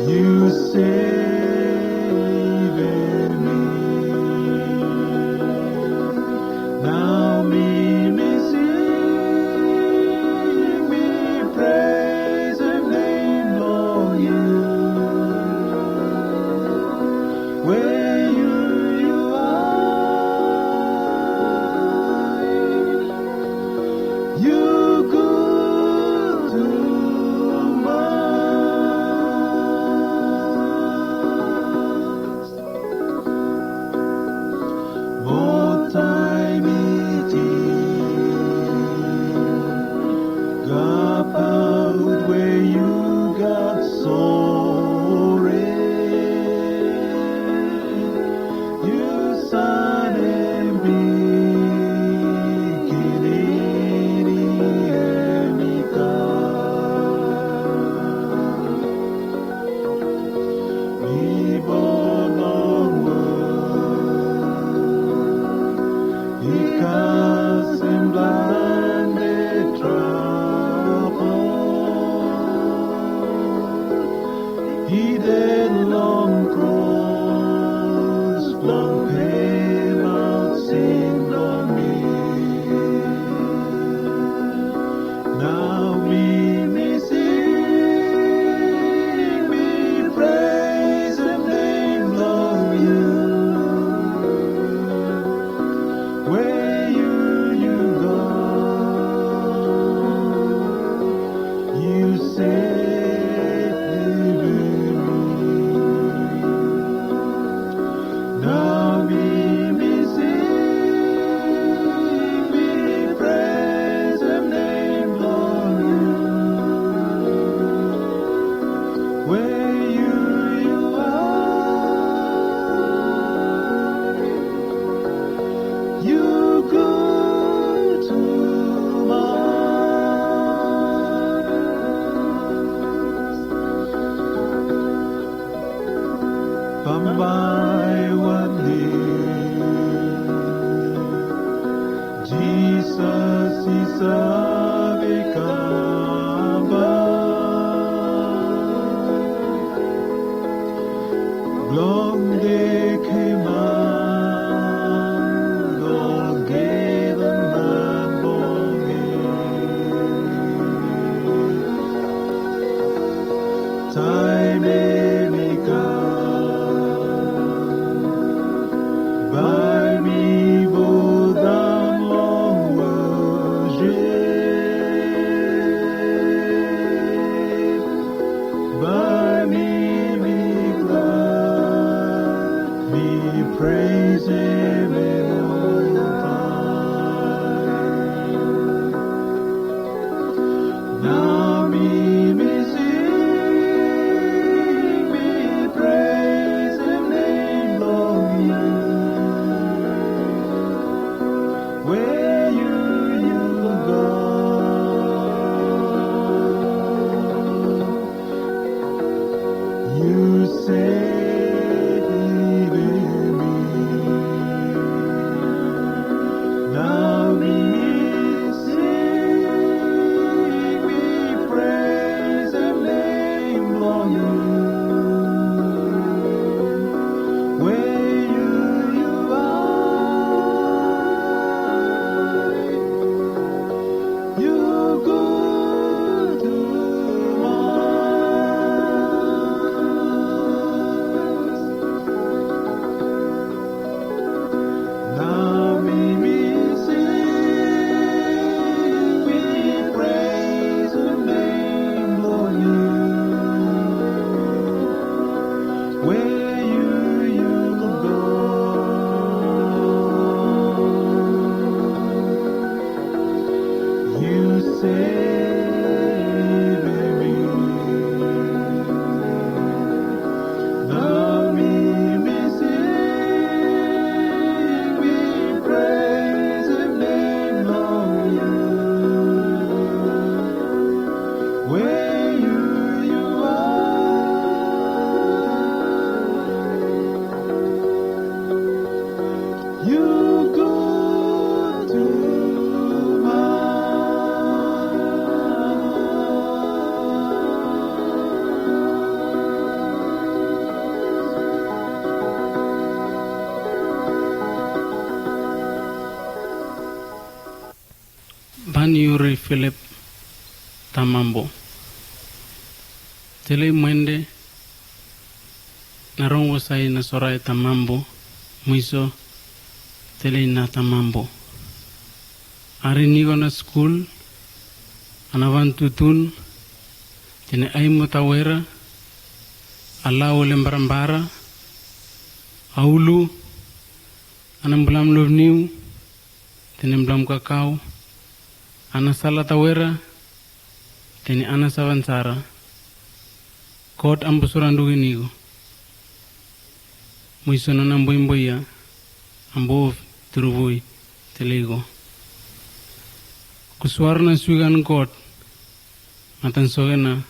You save me. Now me sing, me praise and name of you. Where you are, you good to us. What time it is, God out where you got sorry. You son and beginning and me born on Ikas and blinded trouble. He did long cross, flung pain out sin on me. Now me sing, me praise and name of you. Where you go, you save me. Now me sing, me praise and name of you. Where you are, you good to us. Pambai wani, Jesus is abikamba. Glong de kema, Lord gave a man bongi. Time any God, by me bodam long worship, by me glad, me praise him in all time. Now me sing, me praise him name of you. Where you go, you save me. Now me sing, me praise and name of you. Where you are, you good to us. Yuri Philip Tamambo. Tele mwende narongo sai na sorai Tamambo mwiso tele na Tamambo. Ari nigo na school anavantutun tene aimu tawera alao lembarambara aulu anambulam lovniu tene mblam kakao ana sala tawera tene ana savansara kot ambusurandu ginigo mwiso na namboimboia ambo turuvui telego kuswarna sugan kot matan sogena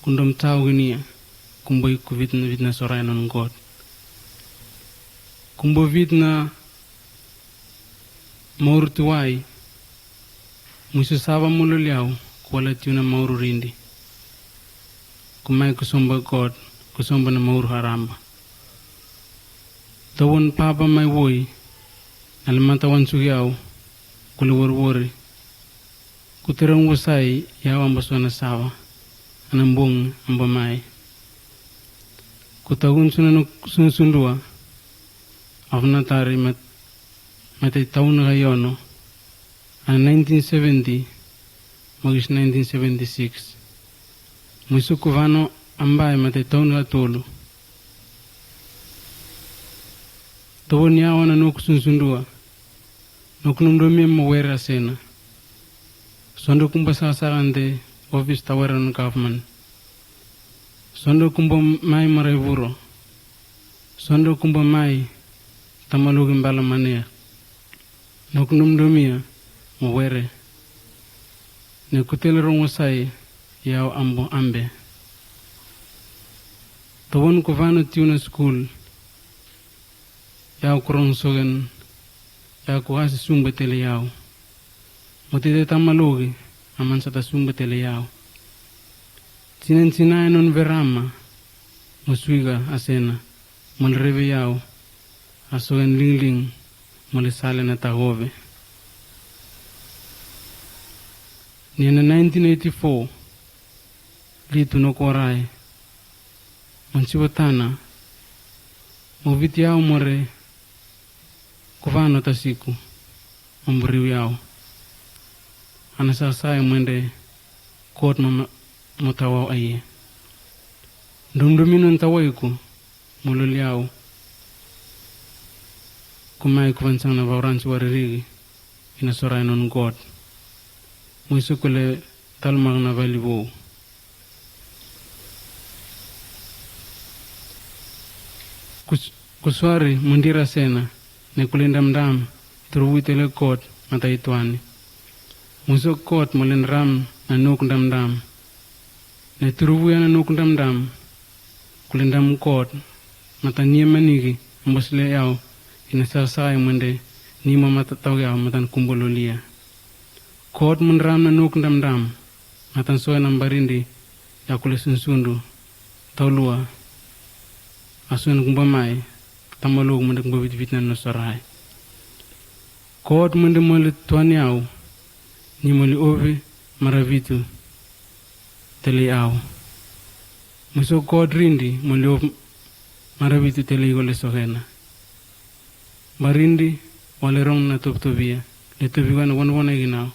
kundom tau ginia kumboi kuvitna vitna sorayanon kot kumbo vitna maur tuwai mwiso sava mulo liao kuala tiuna mauru rindi kumai kusomba kot kusomba na maur haramba tawon papa mai woi almatawan sugiao kuluwar-wari kuterang wasai yao ambaswana sawa anambong ambamai kutagun sunusundua afnatari matay taon na kayono ang 1970 magis 1976 mwiso kuvano ambay matay taon na tolo tawon yawa na nukusunsundua nukunumdumi mawera sena sondo kumbasasakante office tawera ng government sondo kumbo mai marevuro sondo kumbo mai tamalugin balamania nukunumdumia mawere ne kutelerong wasai yao ambo ambe tawon kuvano tiuna school yao kurong sogen ya kuhasi sumba tele yao motite tamalugi aman sata sumba tele yao sinay non verama muswiga asena mulreve yao asogen lingling mulisale na tahove niya 1984 litu no korai mansiwatana moviti yao more kuvano tasiku amburiu yao anasasaya mwende kot matawaw aye dumduminon tawaiku mulul yao kumai kuvansang na vauransi waririgi inasoray non god mwiso kule talmang na valiwo kuswari mundira sena ne kulindamdam turuwi tele kot mataitwani muso kot mulindram na nukndamdam ne turuwi na nukndamdam kulindam kot matania manigi mbosle yao inasasay mwende nima matataw yao matan kumbololia kot mundram na nukndamdam matan soya nambarindi ya kulesunsundu taulua asuan kumbamai tamalog mwende kumbabit na nosaray kot mwende mwele tuani yao ni mwele ove maravitu tele yao mwiso kot rindi mwele ove maravitu tele igole sogena marindi wale rong na toptobia le tobiwa na wana ginao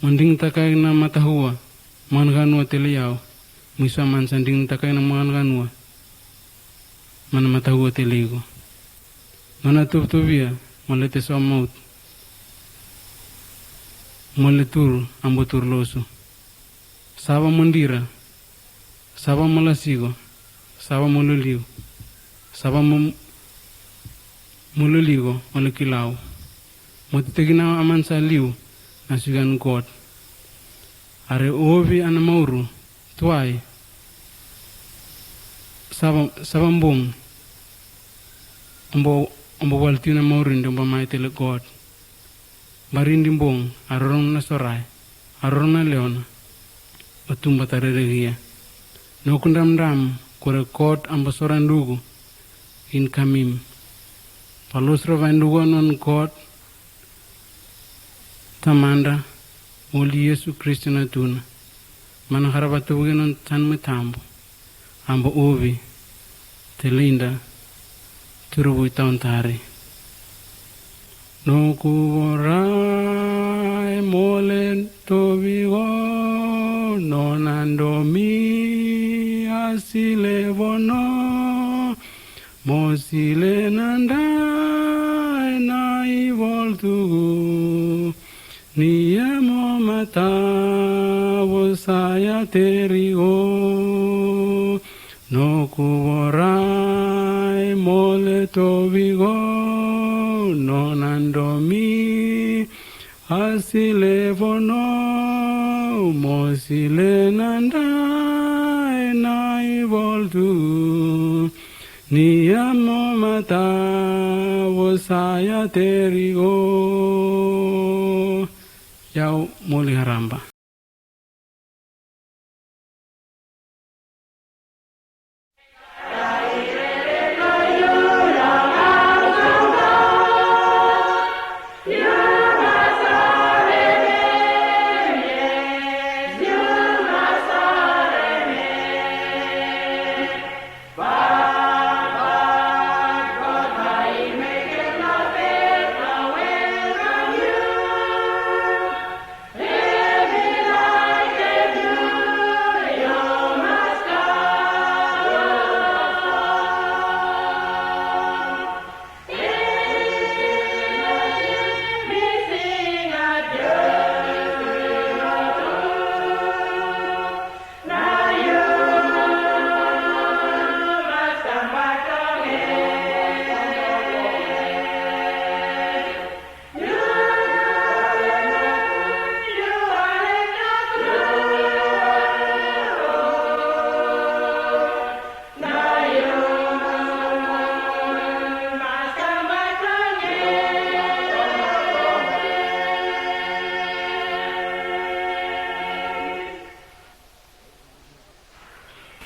mwending takay na matahua manganua tele yao mwiso mansanding takay na manganua mana matahua tele igo nona toptobia mwele teso maut mwele tur ambo turloso saba mondira saba malasigo saba mololiu saba mololigo mwele kilao motitegina amansa liu nasugan god are ovi anamauru tuai saba mbong ombo waltiu na maurindi ombo maitele god barindi mbong arorong na soray arorong na leona otumba tareregia nokundamdam kore god ambo sorandugu in kamim palosro vandugo non god tamanda moli Yesu Kristo na tuna mana harabatu non tan mitambo ambo ovi telinda turubu tauntari no kuvorai molen tovigo non andomi asile vono mosile nandai nai voltugu niamo matavo saya terigo no kuvorai mole tovigo non andomi asile vono mosile nandai nai voltu niamo matavo saya terigo yau muli haramba.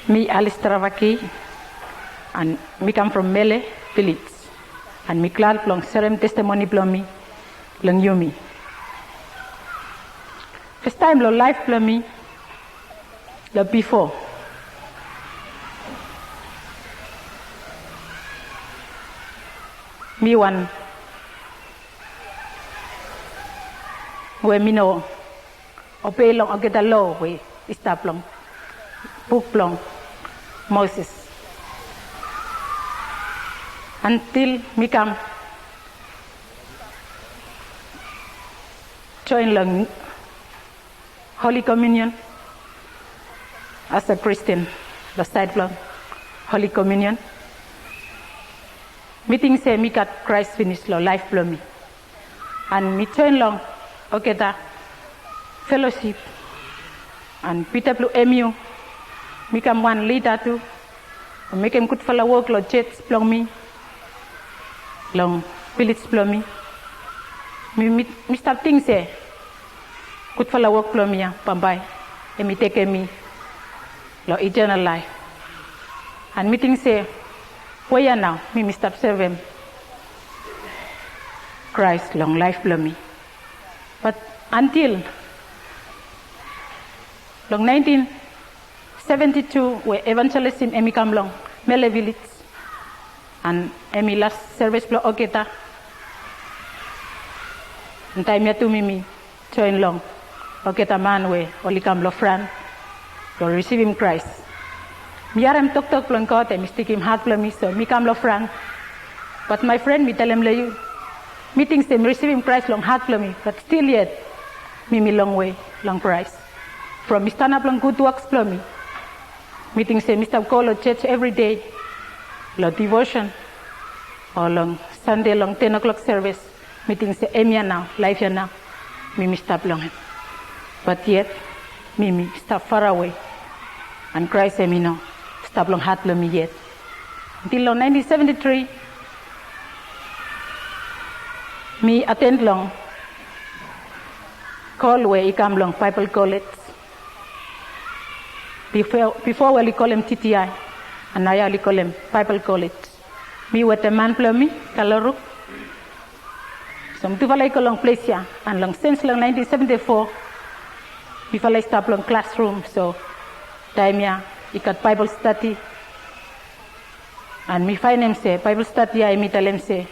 Me Alice Travaki, and me come from Mele village, and me klal plong serem testimony plong me, plong yumi. First time lo life plong me, lo before. Me one, where me no, ope long ogeta lo we stop long, book plong. Moses until me come join the Holy Communion as a Christian, the side block Holy Communion. Meeting say me got Christ finished lo life blow me, and me join long okay the fellowship and Peter blue emu. Me come one leader too. Make him good follow work lo jets plong me. Long village plong me. Me start things say. Good follow work plong me ya pambai. And me take me lo eternal life. And me think say, why ya now? Me start serve him. Christ long life plong me. But until long 1972, we evangelist in Emi Kamlong, Mele village, and Emi last service block Oketa. And time ya to me join long, Oketa man we Oli Kamlo Fran, to receive him Christ. Me aram tok plong kote, me stick him hard plong me so me Kamlo Fran. But my friend me tell him le you, meetings them receive him Christ long hard plong me, but still yet me long way long Christ. From me stand up long good works plong me. Meeting say Mr. Call church every day, lo devotion, or long Sunday long 10 o'clock service. Meeting say Emia now, life ya now, me stop long him. But yet, me stop far away, and Christ say me no, stop long heart me yet. Until long 1973, me attend long, call where he come long Bible college. Before we call him TTI, and now we call him Bible College. Me with a man plummy, Kalaruk. So So mtuvalay ko long place ya, and long since long 1974, before stop long classroom, so time ya, ikat Bible study, and me find him say, Bible study ya, me tell him say,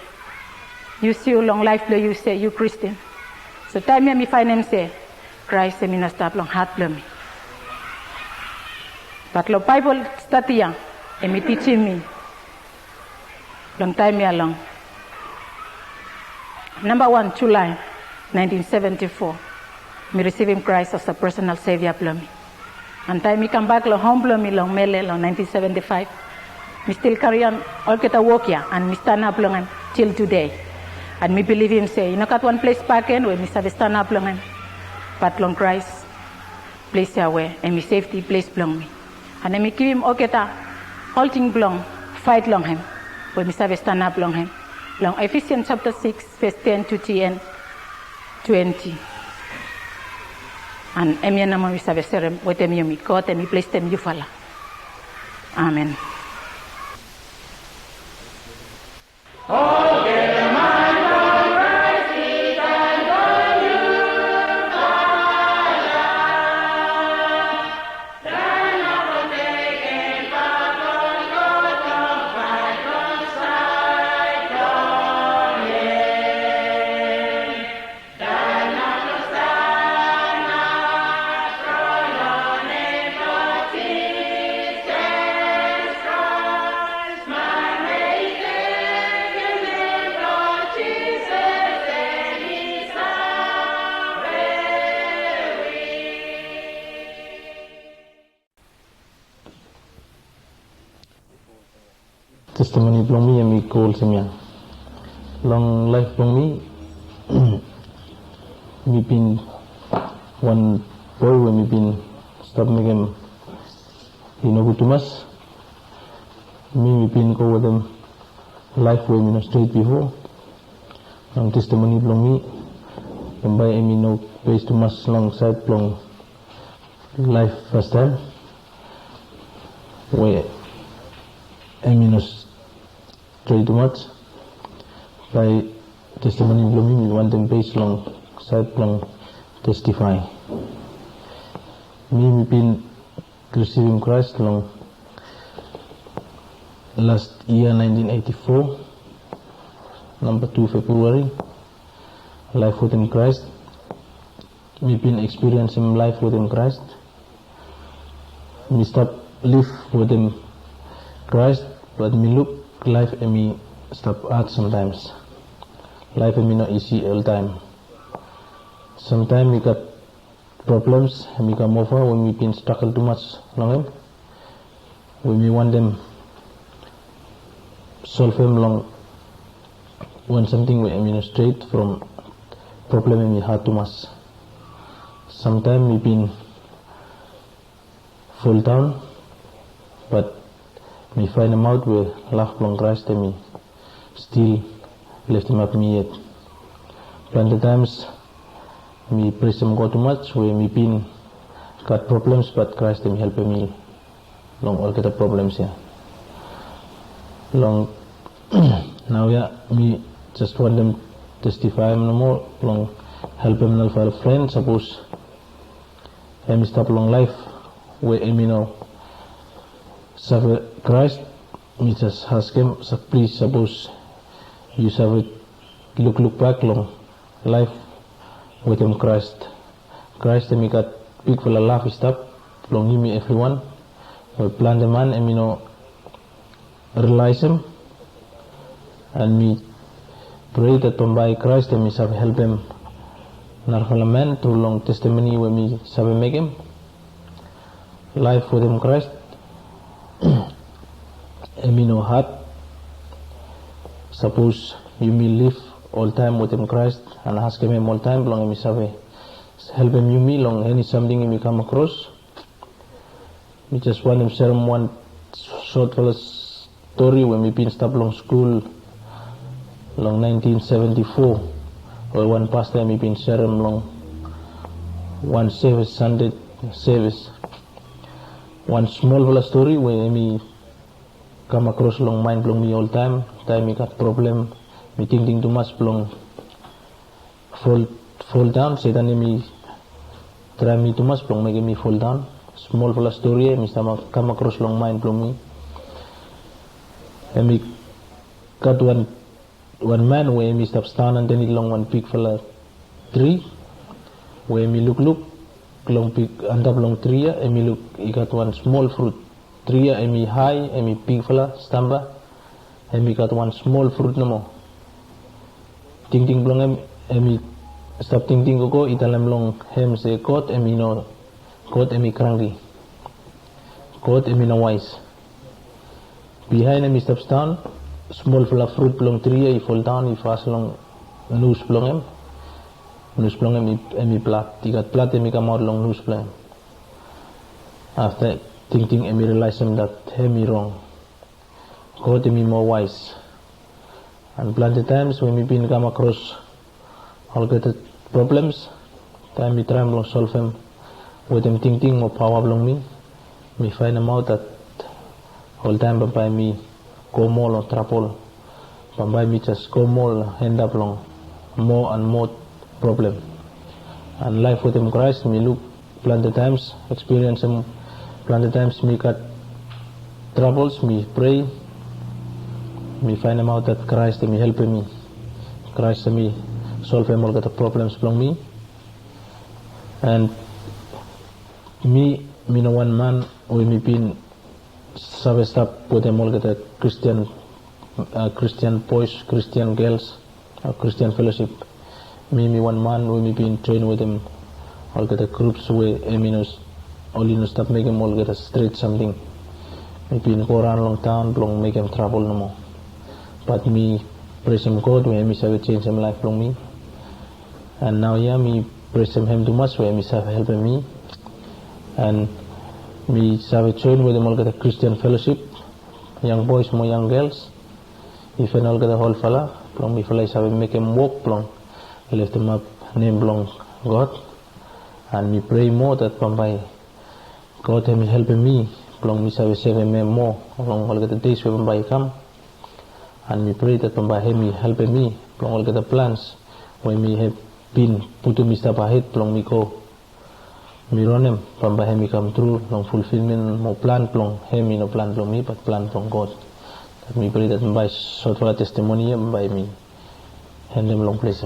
you see long life blow, you say, you Christian. So time ya, me find him say, Christ, me na stop long heart blow me. But long Bible study ya, me teaching me, long time ya long. Number 1, July 1974, me receive him Christ as a personal savior blow me. And time me come back long home blow me long Mele long 1975. Me still carry on all get a work here and me stand up long him till today. And me believe him say, you know got one place back in where me have stand up long him. But long Christ place here where and me safety place belong me. And then me give him all get a whole thing belong, fight long him, where me have stand up long him. Long Ephesians chapter 6, verse 10 to 10, 20. And emi na mo sabi serem wetem yumi ko temi place tem yufala. Amen. Testimony belong me and me goals him young. Long life belong me. Me been one boy when me been stop making he no good to us. Me been go with them life where me no straight before. Long testimony belong me. And by me no base too much long side belong life first time. Where I mean no straight too much. By testimony belong me want them base long side long testify. Me been receiving Christ long last year 1984, number 2 February. Life within Christ. Me been experiencing life within Christ. Me stop live within Christ, but me look life and me stop hard sometimes. Life and me not easy all time. Sometimes we got problems and we come over when we been struggle too much long. When we want them solve them long. When something we administrate from problem and we hard too much. Sometimes we been fall down, but me find them out where love long Christ and me still lift him up me yet. Plenty times me praise him God too much where me been got problems, but Christ and me help me long all get the problems here. Long now me just want them testify him no more long help him now for a friend. Suppose I stop long life where I know suffer Christ, me just ask him, so please suppose you suffer look back long life with him Christ and me got big full of love stuff long give me everyone we plan the man and me know realize him and me pray that by Christ and me shall help him narfala man through long testimony when me shall make him life with him Christ and me know heart. Suppose you may live all time with him Christ and ask him all time long me shall help him you me long any something you come across. Me just want him share one short story when we been stop long school long 1974 or one past time we been share him long one service Sunday service one small story where me come across long mind long me all time me got problem me thinking too much long fall down. Satan me try me too much, plong make me fall down. Small full story, me come across long mind plong me. And me got one man where me stop stand and then it long one big fella tree. Where me look long big and up long tree and me look he got one small fruit tree and me high and me big fella stamba and me got one small fruit no more. Ting plong and me stop ting go italam long hem say coat and me no coat and me cranky coat and me no wise. Behind me step down, small full of fruit plong tree, he fall down, he fast long nose plong him, plat, he got plat and me come out long nose plong. After thinking, me realize him that me wrong, God me more wise. And plenty times when me been come across all the problems, time me try to solve them with them thinking more power plong me find them out that all time by me go more or trouble, by me just go more end up long more and more problem. And life with him Christ me look plenty times experience him plenty times me got troubles me pray me find him out that Christ me helping me Christ me solve him all the problems from me. And me no one man we me been service up with them all the Christian boys, Christian girls, Christian fellowship. Me one man we me been trained with them all the groups where only no stop make them all get a straight something. Me been go around long town, long make them trouble no more. But me praise him God where me have change him life from me. And now me praise him too much where me have helping me. And me have join with them all get a Christian fellowship, young boys more young girls. If I all get a whole fella, plong me fella have make him walk plong, lift him up name plong God. And me pray more that by God him helping me, plong me have save him more along all get the days when by come. And me pray that by him helping me, plong all get the plans when me have been put to me step ahead, plong me go. Me run him, from by him me come through, long fulfillment, more plan plong, him no plan plong me, but plan plong God. That me pray that by short for testimony, by me, hand them long place.